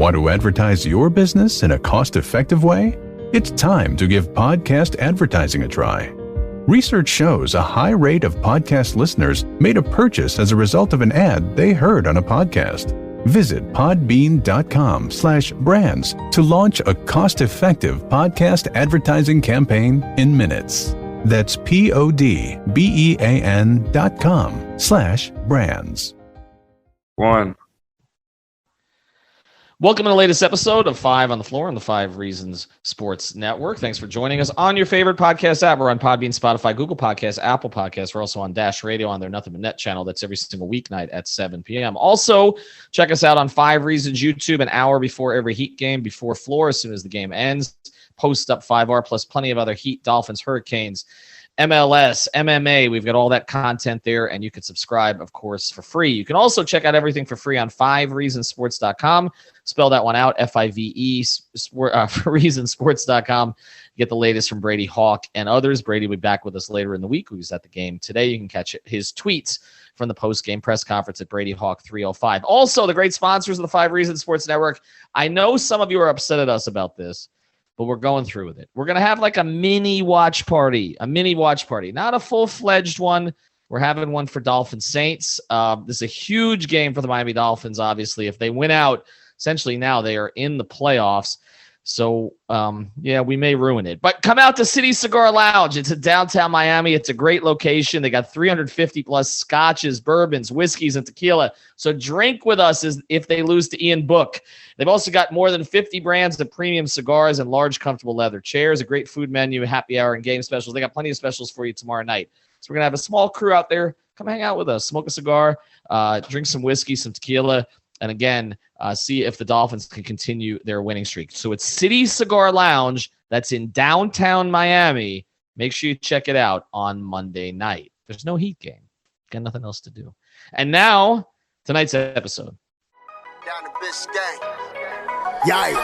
Want to advertise your business in a cost-effective way? It's time to give podcast advertising a try. Research shows a high rate of podcast listeners made a purchase as a result of an ad they heard on a podcast. Visit podbean.com/brands to launch a cost-effective podcast advertising campaign in minutes. That's podbean.com/brands. One. Welcome to the latest episode of 5 on the Floor on the 5 Reasons Sports Network. Thanks for joining us on your favorite podcast app. We're on Podbean, Spotify, Google Podcasts, Apple Podcasts. We're also on Dash Radio on their Nothing But Net channel. That's every single weeknight at 7 p.m. Also, check us out on 5 Reasons YouTube an hour before every Heat game, before Floor, as soon as the game ends. Post up 5R plus plenty of other Heat, Dolphins, Hurricanes, MLS, MMA. We've got all that content there, and you can subscribe, of course, for free. You can also check out everything for free on 5reasonsports.com. Spell that one out, F-I-V-E, for reasonsports.com. Get the latest from Brady Hawk and others. Brady will be back with us later in the week. He was at the game today. You can catch his tweets from the post-game press conference at Brady Hawk 305. Also, the great sponsors of the 5 Reasons Sports Network. I know some of you are upset at us about this, but we're going through with it. We're going to have like a mini watch party, not a full-fledged one. We're having one for Dolphins Saints. This is a huge game for the Miami Dolphins, obviously. If they win out, essentially now they are in the playoffs. So, we may ruin it. But come out to City Cigar Lounge. It's in downtown Miami. It's a great location. They got 350-plus scotches, bourbons, whiskeys, and tequila. So drink with us as if they lose to Ian Book. They've also got more than 50 brands of premium cigars and large, comfortable leather chairs, a great food menu, happy hour, and game specials. They got plenty of specials for you tomorrow night. So we're going to have a small crew out there. Come hang out with us. Smoke a cigar, drink some whiskey, some tequila, and again, see if the Dolphins can continue their winning streak. So it's City Cigar Lounge. That's in downtown Miami. Make sure you check it out on Monday night. There's no Heat game. Got nothing else to do. And now, tonight's episode. Down the Biscayne. Yikes.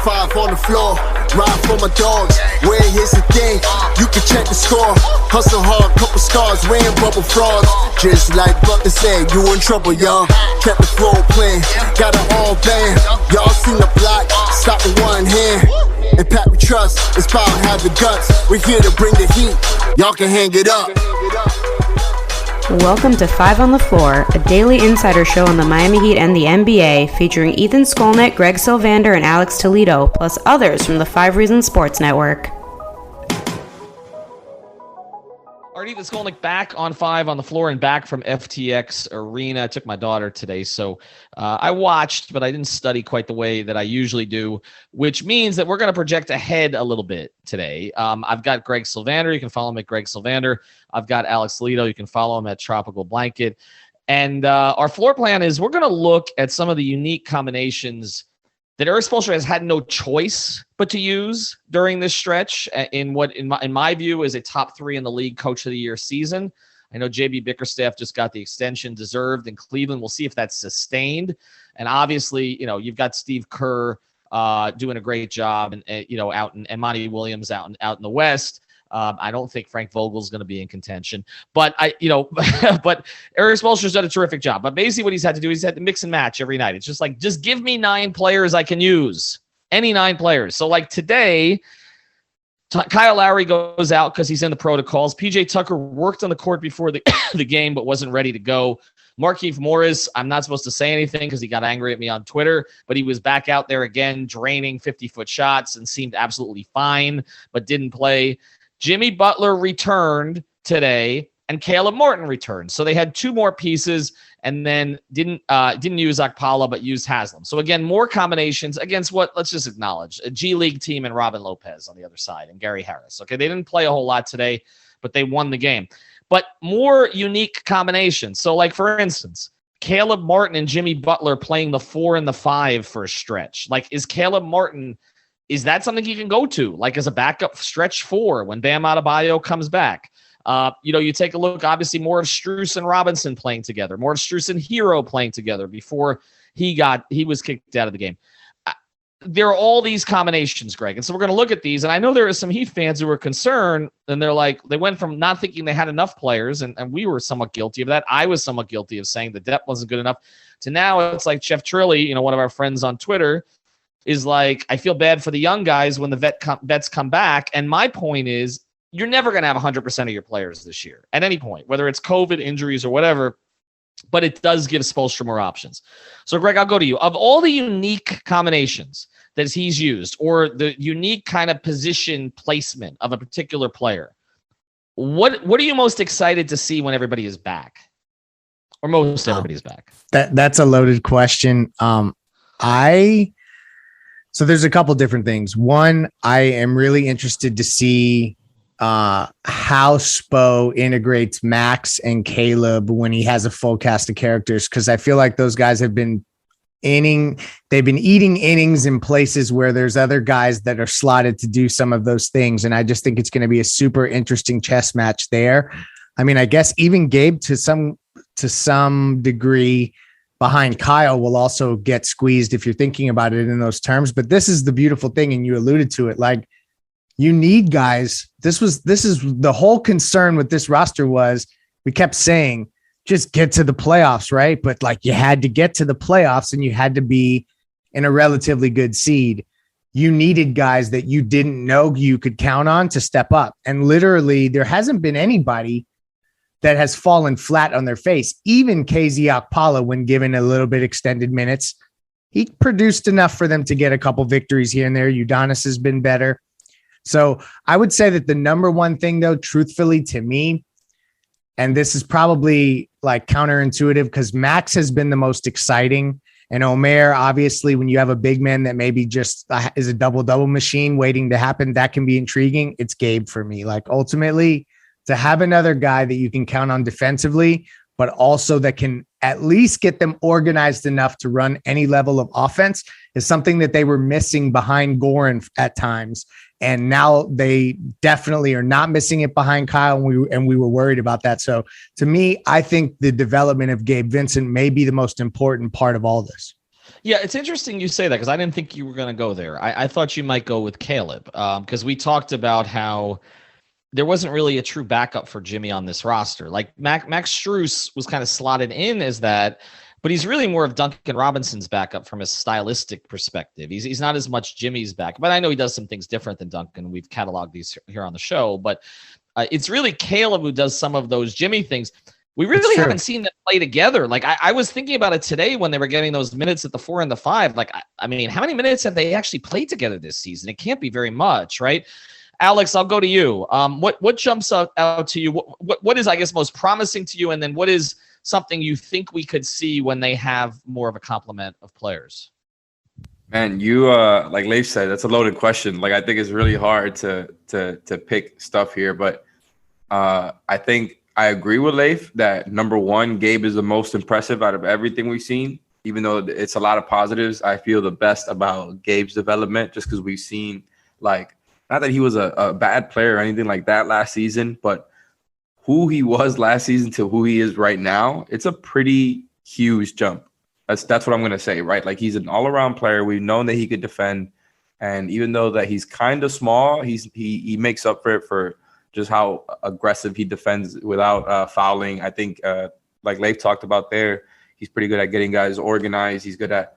5 on the floor. Ride for my dogs. Where here's the thing. You can check the score. Hustle hard, couple scars, wearing rubber frauds. Just like Bucker said, you in trouble, y'all. Kept the flow playing. Got it all banned. Y'all seen the block. Stop with one hand. And Pat we trust. It's power, have the guts. We're here to bring the heat. Y'all can hang it up. Welcome to 5 on the Floor, a daily insider show on the Miami Heat and the NBA, featuring Ethan Skolnick, Greg Sylvander, and Alex Toledo, plus others from the 5 Reasons Sports Network. Ethan Skolnick back on 5 on the Floor and back from FTX Arena. I took my daughter today, so I watched, but I didn't study quite the way that I usually do, which means that we're going to project ahead a little bit today. I've got Greg Sylvander. You can follow him at Greg Sylvander. I've got Alex Toledo. You can follow him at Tropical Blanket. And our floor plan is we're going to look at some of the unique combinations that Erik Spoelstra has had no choice but to use during this stretch in what, in my view, is a top 3 in the league Coach of the Year season. I know JB Bickerstaff just got the extension deserved in Cleveland. We'll see if that's sustained. And obviously, you've got Steve Kerr doing a great job, and out and Monty Williams out in the West. I don't think Frank Vogel's going to be in contention, but but Erik Spoelstra's done a terrific job. But basically what he's had to do, he's had to mix and match every night. It's just like, just give me 9 players I can use, any 9 players. So like today, Kyle Lowry goes out because he's in the protocols. PJ Tucker worked on the court before the game, but wasn't ready to go. Markieff Morris, I'm not supposed to say anything because he got angry at me on Twitter, but he was back out there again, draining 50-foot shots and seemed absolutely fine, but didn't play. Jimmy Butler returned today, and Caleb Martin returned. So they had 2 more pieces, and then didn't use Okpala, but used Haslam. So again, more combinations against what, let's just acknowledge, a G League team and Robin Lopez on the other side and Gary Harris. Okay, they didn't play a whole lot today, but they won the game. But more unique combinations. So like, for instance, Caleb Martin and Jimmy Butler playing the 4 and the 5 for a stretch. Like, is Caleb Martin... is that something you can go to, like as a backup stretch 4 when Bam Adebayo comes back? You take a look, obviously, more of Strus and Robinson playing together, more of Strus and Hero playing together before he was kicked out of the game. there are all these combinations, Greg. And so we're going to look at these. And I know there are some Heat fans who are concerned, and they're like, they went from not thinking they had enough players, and we were somewhat guilty of that. I was somewhat guilty of saying the depth wasn't good enough, to now it's like Jeff Trilly, one of our friends on Twitter, is like, I feel bad for the young guys when the vets come back. And my point is, you're never going to have 100% of your players this year at any point, whether it's COVID, injuries, or whatever. But it does give Spoelstra more options. So, Greg, I'll go to you. Of all the unique combinations that he's used, or the unique kind of position placement of a particular player, what are you most excited to see when everybody is back? Or most everybody's back? That's a loaded question. So there's a couple different things. One, I am really interested to see how Spo integrates Max and Caleb when he has a full cast of characters, because I feel like those guys have been eating innings in places where there's other guys that are slotted to do some of those things, and I just think it's going to be a super interesting chess match there. I mean, I guess even Gabe to some degree behind Kyle will also get squeezed if you're thinking about it in those terms. But this is the beautiful thing, and you alluded to it, like, you need guys. This is the whole concern with this roster was we kept saying, just get to the playoffs, right? But like, you had to get to the playoffs and you had to be in a relatively good seed. You needed guys that you didn't know you could count on to step up. And literally there hasn't been anybody that has fallen flat on their face. Even KZ Okpala, when given a little bit extended minutes, he produced enough for them to get a couple victories here and there. Udonis has been better. So I would say that the number one thing, though, truthfully to me, and this is probably like counterintuitive because Max has been the most exciting. And Omer, obviously, when you have a big man that maybe just is a double-double machine waiting to happen, that can be intriguing. It's Gabe for me. Like, ultimately, to have another guy that you can count on defensively, but also that can at least get them organized enough to run any level of offense is something that they were missing behind Goran at times. And now they definitely are not missing it behind Kyle, and we were worried about that. So to me, I think the development of Gabe Vincent may be the most important part of all this. Yeah, it's interesting you say that because I didn't think you were going to go there. I thought you might go with Caleb because we talked about how there wasn't really a true backup for Jimmy on this roster. Like Max Strus was kind of slotted in as that, but he's really more of Duncan Robinson's backup from a stylistic perspective. He's not as much Jimmy's back, but I know he does some things different than Duncan. We've cataloged these here on the show, but it's really Caleb who does some of those Jimmy things. We really haven't seen them play together. Like I was thinking about it today when they were getting those minutes at the 4 and the 5. Like, I mean, how many minutes have they actually played together this season? It can't be very much, right? Alex, I'll go to you. What jumps out to you? What is, I guess, most promising to you? And then what is something you think we could see when they have more of a complement of players? Man, you like Leif said, that's a loaded question. Like, I think it's really hard to pick stuff here, but I think I agree with Leif that number one, Gabe is the most impressive out of everything we've seen. Even though it's a lot of positives, I feel the best about Gabe's development just because we've seen, like, not that he was a bad player or anything like that last season, but who he was last season to who he is right now, it's a pretty huge jump. That's what I'm going to say, right? Like, he's an all-around player. We've known that he could defend. And even though that he's kind of small, he makes up for it for just how aggressive he defends without fouling. I think, like Leif talked about there, he's pretty good at getting guys organized. He's good at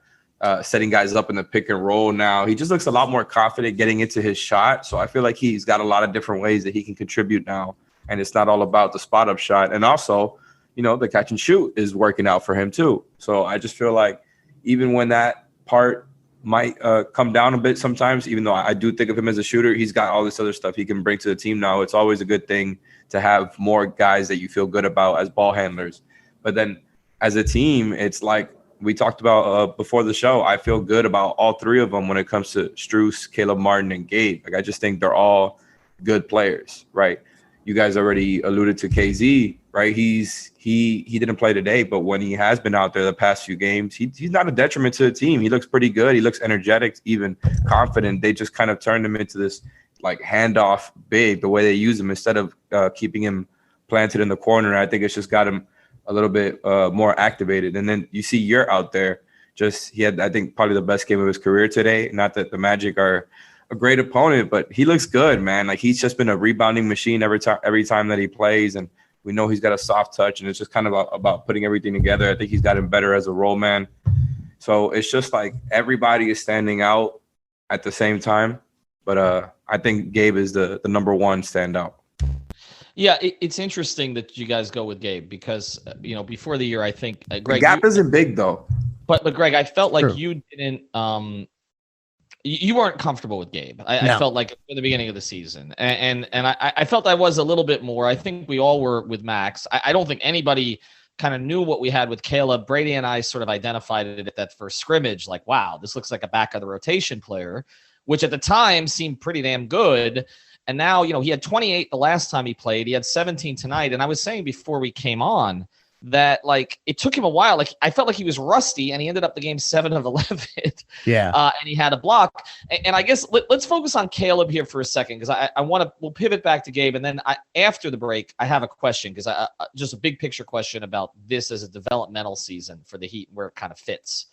setting guys up in the pick and roll now. He just looks a lot more confident getting into his shot. So I feel like he's got a lot of different ways that he can contribute now. And it's not all about the spot up shot. And also, you know, the catch and shoot is working out for him too. So I just feel like even when that part might come down a bit sometimes, even though I do think of him as a shooter, he's got all this other stuff he can bring to the team now. It's always a good thing to have more guys that you feel good about as ball handlers. But then as a team, it's like we talked about before the show, I feel good about all three of them when it comes to Strus, Caleb Martin, and Gabe. Like, I just think they're all good players, right? You guys already alluded to KZ, right? He didn't play today, but when he has been out there the past few games, he's not a detriment to the team. He looks pretty good. He looks energetic, even confident. They just kind of turned him into this like handoff big, the way they use him instead of keeping him planted in the corner. I think it's just got him a little bit more activated. And then you see Yurt out there. he had, I think, probably the best game of his career today. Not that the Magic are a great opponent, but he looks good, man. Like, he's just been a rebounding machine every time that he plays, and we know he's got a soft touch, and it's just kind of about putting everything together. I think he's gotten better as a role man. So it's just like everybody is standing out at the same time. But I think Gabe is the number one standout. Yeah, it's interesting that you guys go with Gabe because, before the year, I think, Greg. The gap isn't big, though. But Greg, I felt like True. you didn't you weren't comfortable with Gabe. I felt like at the beginning of the season. And I felt I was a little bit more. I think we all were with Max. I don't think anybody kind of knew what we had with Caleb. Brady and I sort of identified it at that first scrimmage, like, wow, this looks like a back of the rotation player, which at the time seemed pretty damn good. And now, he had 28 the last time he played. He had 17 tonight. And I was saying before we came on that, like, it took him a while. Like, I felt like he was rusty, and he ended up the game 7 of 11. Yeah. And he had a block. And I guess let's focus on Caleb here for a second, because we'll pivot back to Gabe. And then after the break, I have a question, because just a big picture question about this as a developmental season for the Heat, where it kind of fits.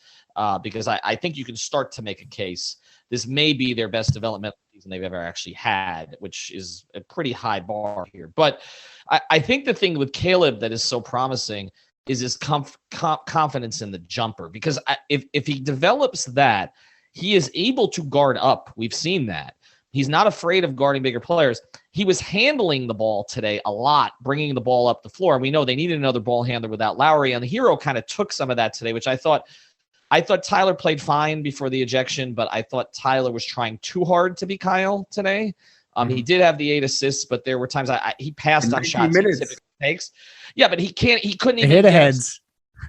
Because I think you can start to make a case. This may be their best developmental season they've ever actually had, which is a pretty high bar here. But I think the thing with Caleb that is so promising is his confidence in the jumper. Because if he develops that, he is able to guard up. We've seen that. He's not afraid of guarding bigger players. He was handling the ball today a lot, bringing the ball up the floor. And we know they needed another ball handler without Lowry. And the Hero kind of took some of that today, which I thought Tyler played fine before the ejection, but I thought Tyler was trying too hard to be Kyle today. He did have the 8 assists, but there were times he passed on shots he typically takes. Yeah, but he couldn't even hit heads.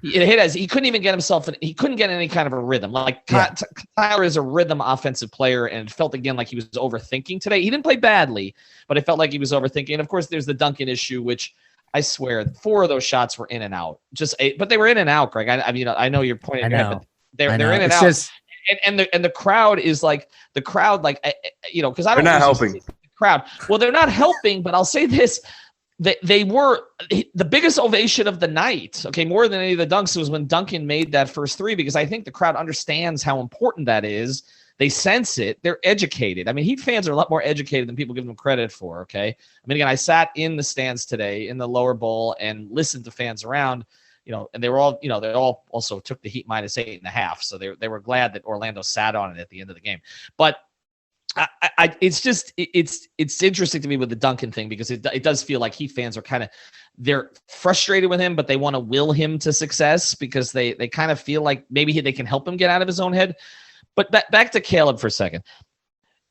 He couldn't even get himself. He couldn't get any kind of a rhythm. Like, Tyler is a rhythm offensive player, and it felt again like he was overthinking today. He didn't play badly, but it felt like he was overthinking. And of course, there's the Duncan issue, which I swear 4 of those shots were in and out. But they were in and out, Greg. I know you're pointing at it, but they're in and out. And the crowd is like because I don't. They're not helping. The crowd. Well, they're not helping, but I'll say this. They were the biggest ovation of the night. Okay, more than any of the dunks was when Duncan made that first 3, because I think the crowd understands how important that is. They sense it. They're educated. I mean, Heat fans are a lot more educated than people give them credit for. Okay, I mean, again, I sat in the stands today in the lower bowl and listened to fans around. And they were all, they all also took the Heat minus 8.5. So they were glad that Orlando sat on it at the end of the game. But it's interesting to me with the Duncan thing, because it does feel like Heat fans are they're frustrated with him, but they want to will him to success because they kind of feel like maybe they can help him get out of his own head. But back to Caleb for a second.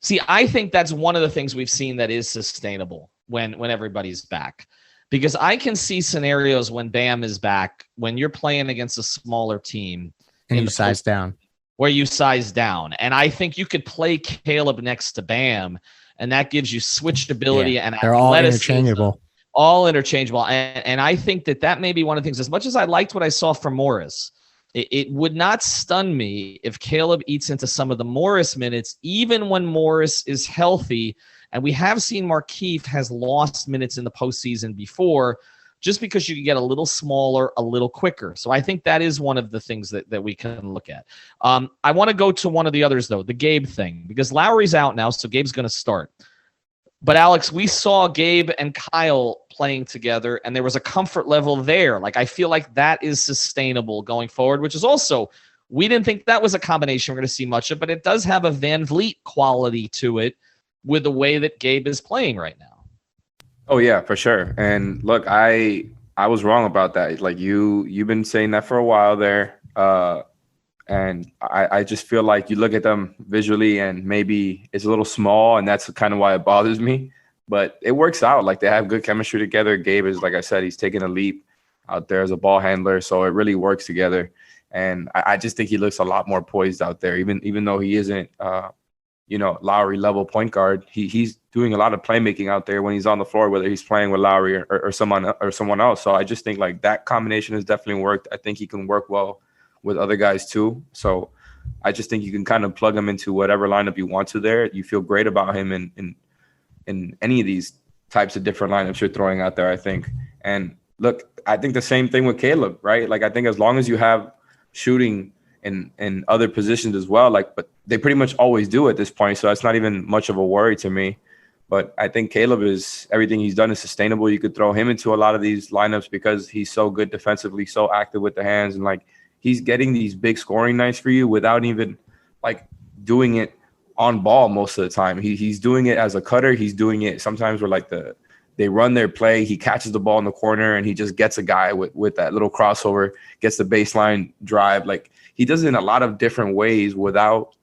See, I think that's one of the things we've seen that is sustainable when everybody's back. Because I can see scenarios when Bam is back, when you're playing against a smaller team. And you size down. Where you size down. And I think you could play Caleb next to Bam, and that gives you switched ability and they're all interchangeable. All interchangeable. And I think that may be one of the things. As much as I liked what I saw from Morris, it would not stun me if Caleb eats into some of the Morris minutes, even when Morris is healthy. And we have seen Markieff has lost minutes in the postseason before, just because you can get a little smaller, a little quicker. So I think that is one of the things that we can look at. I want to go to one of the others, though, the Gabe thing, because Lowry's out now, so Gabe's going to start. But, Alex, we saw Gabe and Kyle playing together, and there was a comfort level there. Like, I feel like that is sustainable going forward, which is also, we didn't think that was a combination we're going to see much of, but it does have a Van Vliet quality to it with the way that Gabe is playing right now. Oh, yeah, for sure. And look, I was wrong about that. Like, you've been saying that for a while there. And I just feel like you look at them visually and maybe it's a little small, and that's kind of why it bothers me. But it works out. Like, they have good chemistry together. Gabe is, like I said, he's taking a leap out there as a ball handler. So it really works together. And I just think he looks a lot more poised out there, even though he isn't Lowry level point guard. He's doing a lot of playmaking out there when he's on the floor, whether he's playing with Lowry or someone else. So I just think like that combination has definitely worked. I think he can work well with other guys too. So I just think you can kind of plug him into whatever lineup you want to there. You feel great about him in any of these types of different lineups you're throwing out there, I think. And look, I think the same thing with Caleb, right? Like, I think as long as you have shooting in other positions as well. Like, but they pretty much always do at this point. So it's not even much of a worry to me. But I think Caleb everything he's done is sustainable. You could throw him into a lot of these lineups because he's so good defensively, so active with the hands. And like, he's getting these big scoring nights for you without even like doing it on ball most of the time. He's doing it as a cutter. He's doing it sometimes where like they run their play. He catches the ball in the corner and he just gets a guy with that little crossover, gets the baseline drive. Like, he does it in a lot of different ways without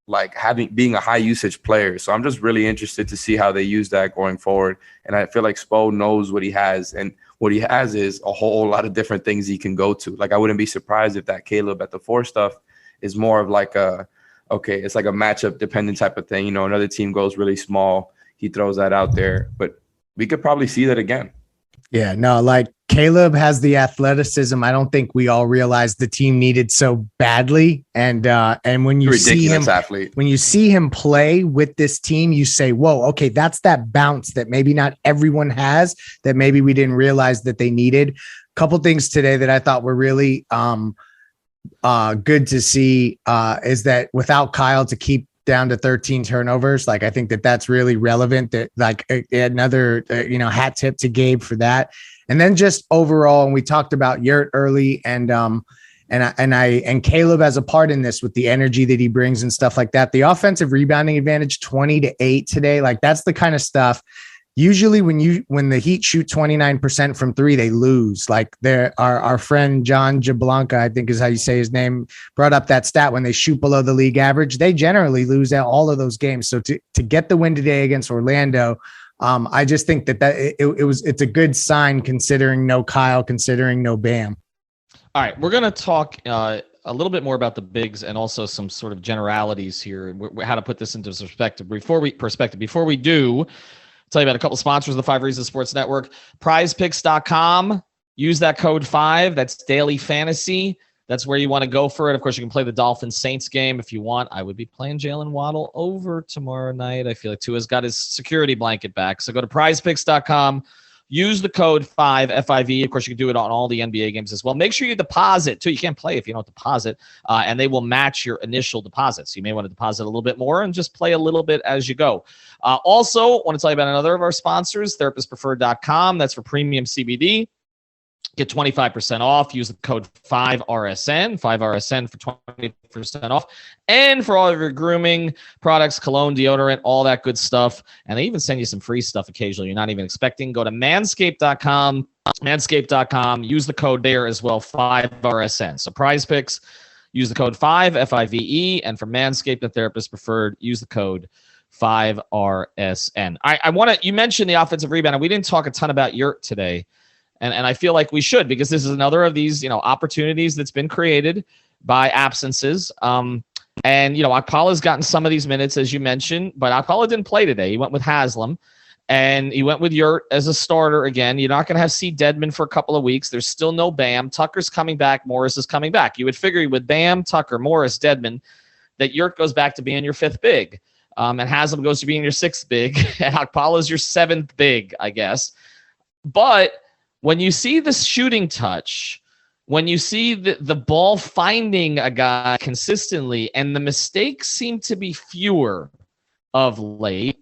like being a high usage player. So I'm just really interested to see how they use that going forward. And I feel like Spo knows what he has, and what he has is a whole lot of different things he can go to. Like, I wouldn't be surprised if that Caleb at the 4 stuff is more of like it's like a matchup dependent type of thing. You know, another team goes really small, he throws that out there, but we could probably see that again. Yeah, no, like Caleb has the athleticism I don't think we all realized the team needed so badly. And when you see him, athlete. When you see him play with this team, you say, whoa, okay, that's that bounce that maybe not everyone has, that maybe we didn't realize that they needed. A couple things today that I thought were really good to see is that without Kyle to keep down to 13 turnovers. Like, I think that's really relevant, that like another, hat tip to Gabe for that. And then just overall, and we talked about Yurt early and Caleb has a part in this with the energy that he brings and stuff like that. The offensive rebounding advantage 20-8 today. Like, that's the kind of stuff. Usually when the Heat shoot 29% from 3, they lose. Like, our friend John Jablanca, I think is how you say his name, brought up that stat. When they shoot below the league average, they generally lose out all of those games. So to get the win today against Orlando, I just think it's a good sign, considering no Kyle, considering no Bam. All right, we're going to talk a little bit more about the bigs and also some sort of generalities here, how to put this into perspective. Before we do, tell you about a couple sponsors of the 5 Reasons Sports Network. PrizePicks.com. Use that code 5. That's daily fantasy. That's where you want to go for it. Of course, you can play the Dolphins Saints game if you want. I would be playing Jalen Waddle over tomorrow night. I feel like Tua's got his security blanket back. So go to PrizePicks.com. Use the code 5, F-I-V. Of course, you can do it on all the NBA games as well. Make sure you deposit, too. You can't play if you don't deposit, and they will match your initial deposit. So you may want to deposit a little bit more and just play a little bit as you go. Also, want to tell you about another of our sponsors, therapistpreferred.com. That's for premium CBD. Get 25% off. Use the code 5RSN, 5RSN for 20% off. And for all of your grooming products, cologne, deodorant, all that good stuff. And they even send you some free stuff occasionally you're not even expecting. Go to manscaped.com, manscaped.com. Use the code there as well, 5RSN. So Prize Picks, use the code 5, F-I-V-E. And for Manscaped, the Therapist Preferred, use the code 5RSN. You mentioned the offensive rebound, and we didn't talk a ton about Yurt today. And I feel like we should, because this is another of these, opportunities that's been created by absences. And Akpala's gotten some of these minutes, as you mentioned, but Akpala didn't play today. He went with Haslam, and he went with Yurt as a starter again. You're not going to have C. Dedmon for a couple of weeks. There's still no Bam. Tucker's coming back. Morris is coming back. You would figure with Bam, Tucker, Morris, Dedmon, that Yurt goes back to being your 5th big. And Haslam goes to being your 6th big. And Akpala's your 7th big, I guess. But when you see the shooting touch, when you see the ball finding a guy consistently, and the mistakes seem to be fewer of late,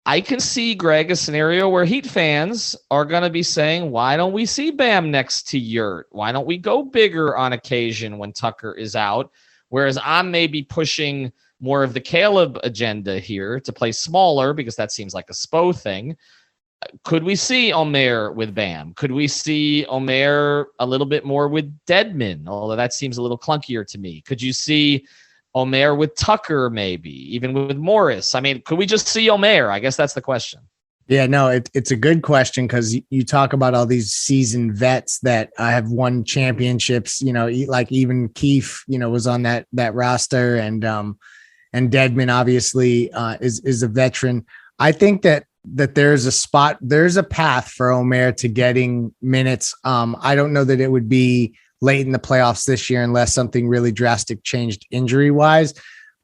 I can see, Greg, a scenario where Heat fans are going to be saying, why don't we see Bam next to Yurt? Why don't we go bigger on occasion when Tucker is out? Whereas I'm maybe pushing more of the Caleb agenda here to play smaller, because that seems like a Spo thing. Could we see Omer with Bam? Could we see Omer a little bit more with Dedmon? Although that seems a little clunkier to me. Could you see Omer with Tucker, maybe even with Morris? I mean, could we just see Omer? I guess that's the question. Yeah, no, it's a good question, because you talk about all these seasoned vets that have won championships. Like even Keefe, was on that roster, and Dedmon obviously is a veteran. I think that there's a path for Omer to getting minutes. I don't know that it would be late in the playoffs this year unless something really drastic changed injury wise.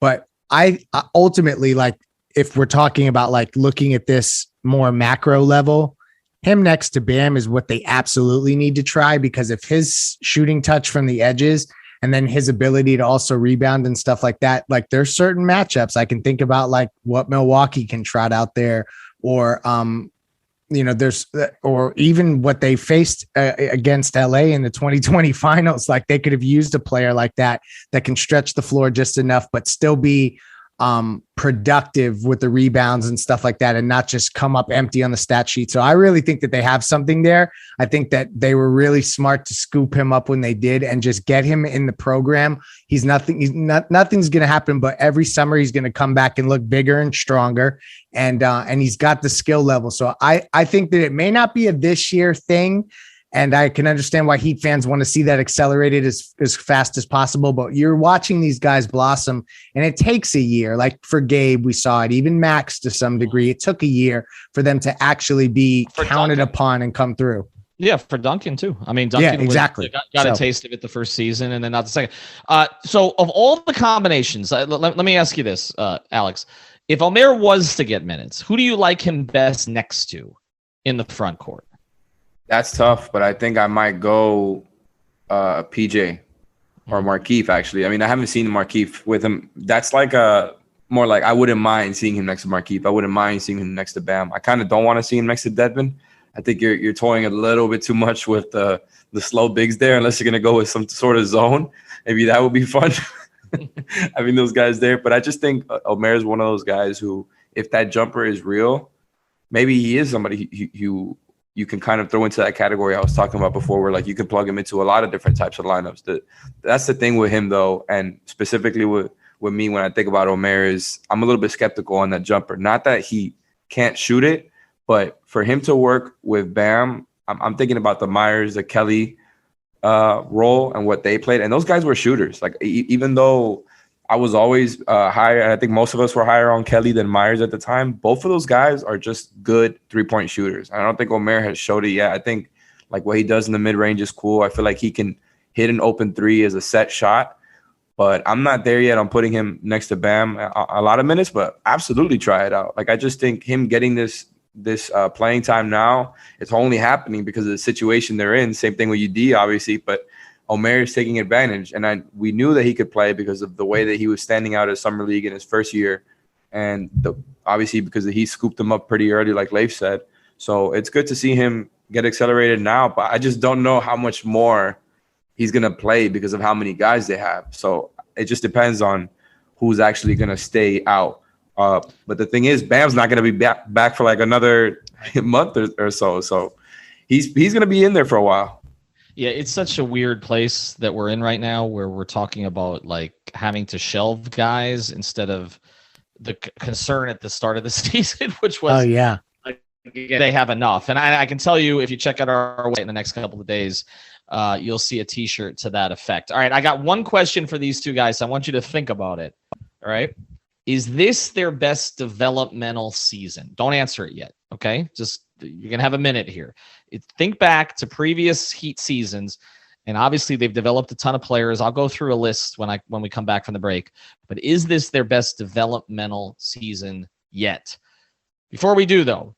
But I ultimately, like, if we're talking about like looking at this more macro level, him next to Bam is what they absolutely need to try, because if his shooting touch from the edges and then his ability to also rebound and stuff like that. Like there's certain matchups I can think about, like what Milwaukee can trot out there, or there's or even what they faced against LA in the 2020 finals. Like they could have used a player like that can stretch the floor just enough, but still be productive with the rebounds and stuff like that, and not just come up empty on the stat sheet. So I really think that they have something there. I think that they were really smart to scoop him up when they did and just get him in the program. Nothing's going to happen, but every summer he's going to come back and look bigger and stronger. And he's got the skill level. So I think that it may not be a this year thing. And I can understand why Heat fans want to see that accelerated as fast as possible. But you're watching these guys blossom, and it takes a year. Like for Gabe, we saw it, even Max to some degree. It took a year for them to actually be counted upon and come through. Yeah, for Duncan too. I mean, Duncan exactly got a taste of it the first season and then not the second. So of all the combinations, let me ask you this, Alex. If Omer was to get minutes, who do you like him best next to in the front court? That's tough, but I think I might go PJ or Markieff, actually. I mean, I haven't seen Markieff with him. That's like more like I wouldn't mind seeing him next to Markieff. I wouldn't mind seeing him next to Bam. I kind of don't want to see him next to Dedmon. I think you're toying a little bit too much with the slow bigs there, unless you're going to go with some sort of zone. Maybe that would be fun. Having those guys there. But I just think Omer is one of those guys who, if that jumper is real, maybe he is somebody you can kind of throw into that category I was talking about before, where like you can plug him into a lot of different types of lineups. That's the thing with him, though, and specifically with me when I think about Omer, is I'm a little bit skeptical on that jumper. Not that he can't shoot it, but for him to work with Bam, I'm thinking about the Myers, the Kelly role and what they played. And those guys were shooters. Like even though I was always higher, and I think most of us were higher on Kelly than Myers at the time, both of those guys are just good three-point shooters. I don't think Omer has showed it yet. I think like what he does in the mid-range is cool. I feel like he can hit an open three as a set shot, but I'm not there yet on putting him next to Bam a lot of minutes, but absolutely try it out. Like I just think him getting this playing time now, it's only happening because of the situation they're in. Same thing with UD, obviously, but Omer is taking advantage, and we knew that he could play because of the way that he was standing out at Summer League in his first year, and obviously because he scooped him up pretty early, like Leif said. So it's good to see him get accelerated now, but I just don't know how much more he's going to play because of how many guys they have. So it just depends on who's actually going to stay out. But the thing is, Bam's not going to be back for like another month or so. So he's going to be in there for a while. Yeah, it's such a weird place that we're in right now, where we're talking about like having to shelve guys instead of the concern at the start of the season, which was, like, they have enough. And I can tell you, if you check out our website in the next couple of days, you'll see a T-shirt to that effect. All right, I got one question for these two guys. So I want you to think about it. All right. Is this their best developmental season? Don't answer it yet. Okay. Just, you're going to have a minute here. Think back to previous Heat seasons, and obviously they've developed a ton of players. I'll go through a list when we come back from the break. But is this their best developmental season yet? Before we do, though,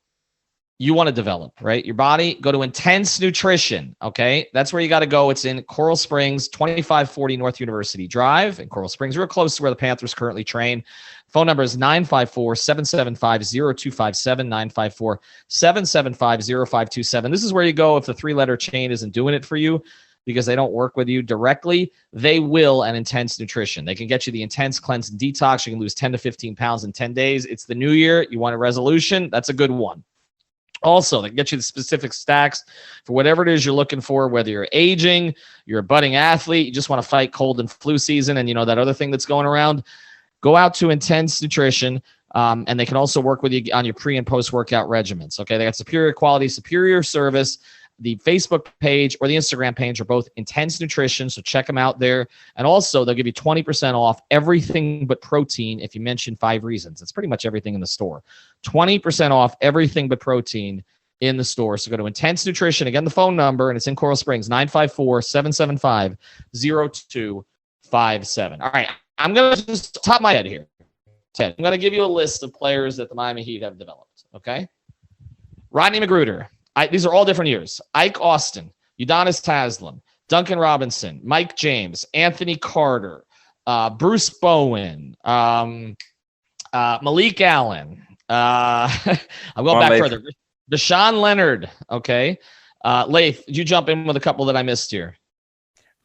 you want to develop, right? Your body, go to Intense Nutrition, okay? That's where you got to go. It's in Coral Springs, 2540 North University Drive in Coral Springs, real close to where the Panthers currently train. Phone number is 954-775-0257, 954-775-0527. This is where you go if the three-letter chain isn't doing it for you because they don't work with you directly. They will at Intense Nutrition. They can get you the Intense Cleanse and Detox. You can lose 10 to 15 pounds in 10 days. It's the new year. You want a resolution? That's a good one. Also, they can get you the specific stacks for whatever it is you're looking for, whether you're aging, you're a budding athlete, you just want to fight cold and flu season, and you know that other thing that's going around. Go out to Intense Nutrition, and they can also work with you on your pre- and post-workout regimens. Okay, they got superior quality, superior service. The Facebook page or the Instagram page are both Intense Nutrition, so check them out there. And also, they'll give you 20% off everything but protein if you mention 5 reasons. It's pretty much everything in the store. 20% off everything but protein in the store. So go to Intense Nutrition. Again, the phone number, and it's in Coral Springs, 954-775-0257. All right, I'm going to just top my head here. Ted, I'm going to give you a list of players that the Miami Heat have developed, okay? Rodney McGruder. These are all different years. Ike Austin, Udonis Haslem, Duncan Robinson, Mike James, Anthony Carter, Bruce Bowen, Malik Allen. I'm going back further. Deshaun Leonard. Okay. Leif, did you jump in with a couple that I missed here?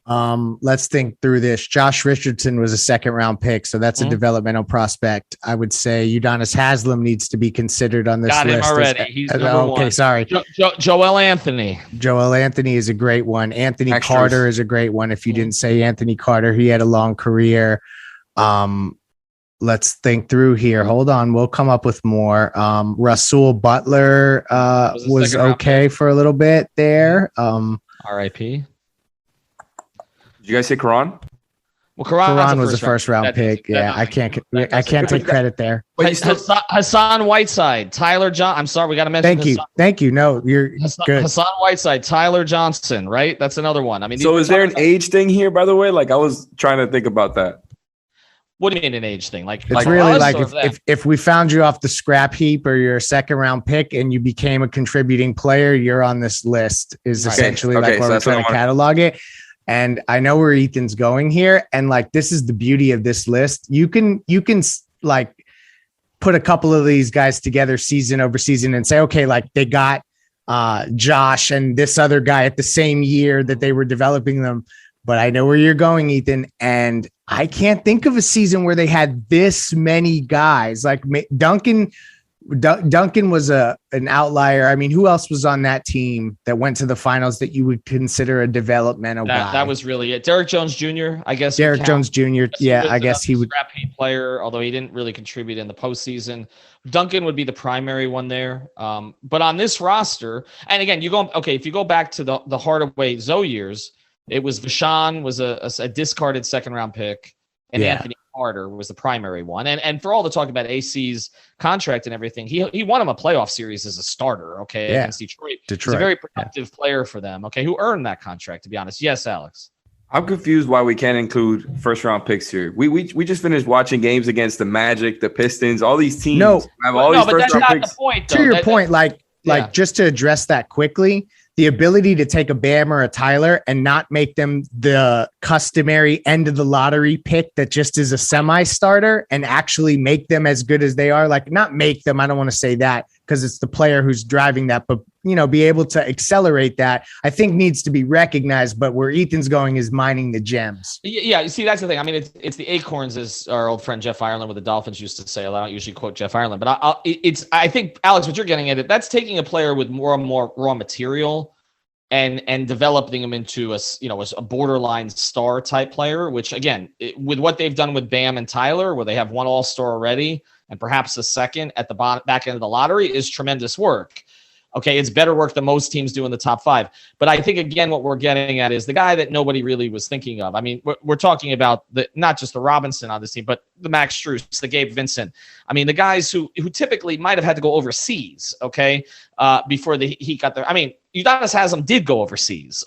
Let's think through this. Josh Richardson was a 2nd round pick, so that's a developmental prospect. I would say Udonis Haslam needs to be considered on this list. Got him already. He's number one. Okay, sorry. Joel Anthony. Joel Anthony is a great one. Anthony Carter is a great one. If you didn't say Anthony Carter, he had a long career. Let's think through here. Hold on. We'll come up with more. Rasul Butler was okay for a little bit there. R.I.P. Did you guys say Karan? Well, Karan was a first round pick. I can't take credit there. Hassan Whiteside, Tyler John. I'm sorry, we got to mention. Thank you. No, you're good. Hassan Whiteside, Tyler Johnson, right? That's another one. I mean, so is there an age thing here? By the way, like I was trying to think about that. What do you mean an age thing? Like it's really like if we found you off the scrap heap or you're a 2nd round pick and you became a contributing player, you're on this list. Is essentially like where we're trying to catalog it. And I know where Ethan's going here. And like, this is the beauty of this list. You can like put a couple of these guys together season over season and say, okay, like they got Josh and this other guy at the same year that they were developing them. But I know where you're going, Ethan. And I can't think of a season where they had this many guys. Like Duncan was an outlier. I mean, who else was on that team that went to the finals that you would consider a developmental guy? That was really it. Derek Jones Jr., I guess. Derek Jones Jr., yeah, I guess he would. Scrap heap player, although he didn't really contribute in the postseason. Duncan would be the primary one there. But on this roster, and again, if you go back to the Hardaway Zoe years, it was Vashon was a discarded 2nd round pick, and Anthony Carter was the primary one. And for all the talk about AC's contract and everything, he won him a playoff series as a starter, against Detroit. He's a very productive player for them, who earned that contract, to be honest. Yes, Alex. I'm confused why we can't include 1st round picks here. We just finished watching games against the Magic, the Pistons, all these teams. But that's not the point, though. To your point, just to address that quickly, the ability to take a Bam or a Tyler and not make them the customary end of the lottery pick that just is a semi-starter and actually make them as good as they are. Like, not make them, I don't want to say that because it's the player who's driving that, but be able to accelerate that, I think needs to be recognized. But where Ethan's going is mining the gems. Yeah, you see, that's the thing. I mean, it's the acorns, as our old friend Jeff Ireland with the Dolphins used to say. I don't usually quote Jeff Ireland, but I think, Alex, what you're getting at, that's taking a player with more and more raw material and developing him into a borderline star type player, which again, with what they've done with Bam and Tyler, where they have one all-star already and perhaps a second at the back end of the lottery, is tremendous work. Okay, it's better work than most teams do in the top 5. But I think, again, what we're getting at is the guy that nobody really was thinking of. I mean, we're talking about not just the Robinson on this team, but the Max Strus, the Gabe Vincent. I mean, the guys who typically might have had to go overseas, before he got there. I mean, Udonis Haslam did go overseas,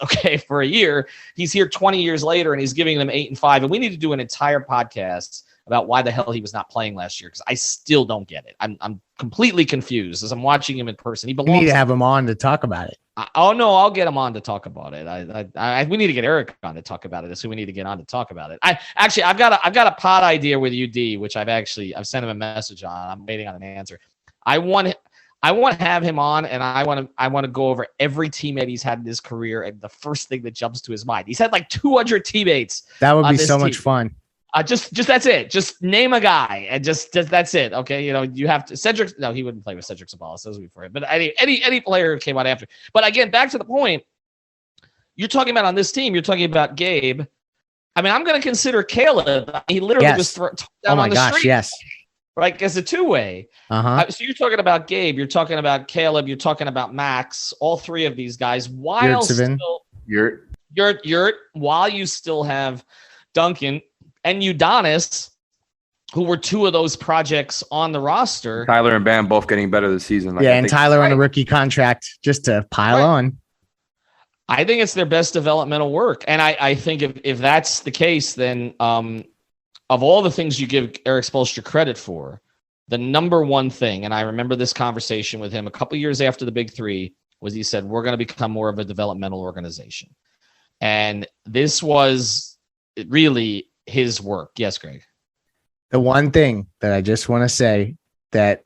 for a year. He's here 20 years later, and he's giving them 8 and 5. And we need to do an entire podcast about why the hell he was not playing last year, because I still don't get it. I'm completely confused as I'm watching him in person. You need to have him on to talk about it. I'll get him on to talk about it. We need to get Eric on to talk about it. That's who we need to get on to talk about it. I've got a pod idea with UD, which I've sent him a message on. I'm waiting on an answer. I want to have him on, and I want to go over every teammate he's had in his career, and the first thing that jumps to his mind. He's had like 200 teammates. That would be so much fun. Just that's it. Just name a guy and just that's it. Okay. You have to Cedric. No, he wouldn't play with Cedric Sabalas. That was before him. But any player who came out after. But again, back to the point, you're talking about on this team, you're talking about Gabe. I mean, I'm going to consider Caleb. He literally was thrown down on the street. Yes. Right. As a 2-way. So you're talking about Gabe, you're talking about Caleb, you're talking about Max, all 3 of these guys, while Yurtseven. Yurt, while you still have Duncan and Udonis, who were 2 of those projects on the roster. Tyler and Bam both getting better this season. And Tyler on a rookie contract just to pile on. I think it's their best developmental work. And I think if that's the case, then of all the things you give Eric Spoelstra credit for, the number one thing, and I remember this conversation with him a couple years after the Big 3, was he said, we're going to become more of a developmental organization. And this was really his work. Yes, Greg. The one thing that I just want to say that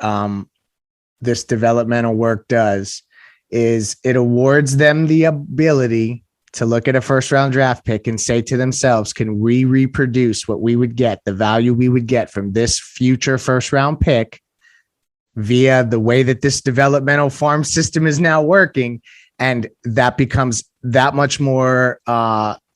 this developmental work does is it awards them the ability to look at a first round draft pick and say to themselves, can we reproduce what we would get, the value we would get from this future first round pick via the way that this developmental farm system is now working? And that becomes that much more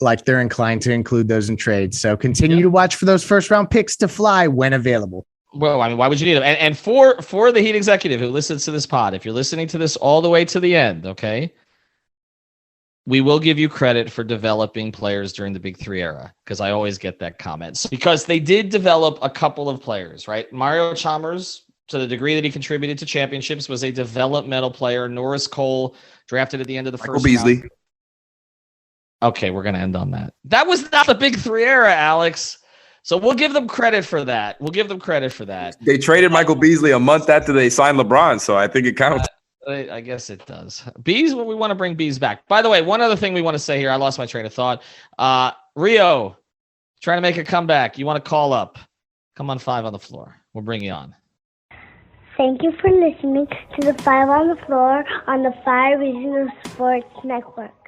like they're inclined to include those in trades. So continue to watch for those first round picks to fly when available. Well, I mean, why would you need them? And for the Heat executive who listens to this pod, if you're listening to this all the way to the end, okay, we will give you credit for developing players during the Big Three era, because I always get that comment. Because they did develop a couple of players, right? Mario Chalmers, to the degree that he contributed to championships, was a developmental player. Norris Cole, drafted at the end of the first Beasley. round. Okay, we're going to end on that. That was not the Big Three era, Alex. So we'll give them credit for that. They traded Michael Beasley a month after they signed LeBron, so I think it counts. I guess it does. Bees, well, we want to bring Bees back. By the way, one other thing we want to say here. I lost my train of thought. Rio, trying to make a comeback. You want to call up? Come on, 5 on the floor. We'll bring you on. Thank you for listening to the 5 on the Floor on the 5 Regional Sports Network.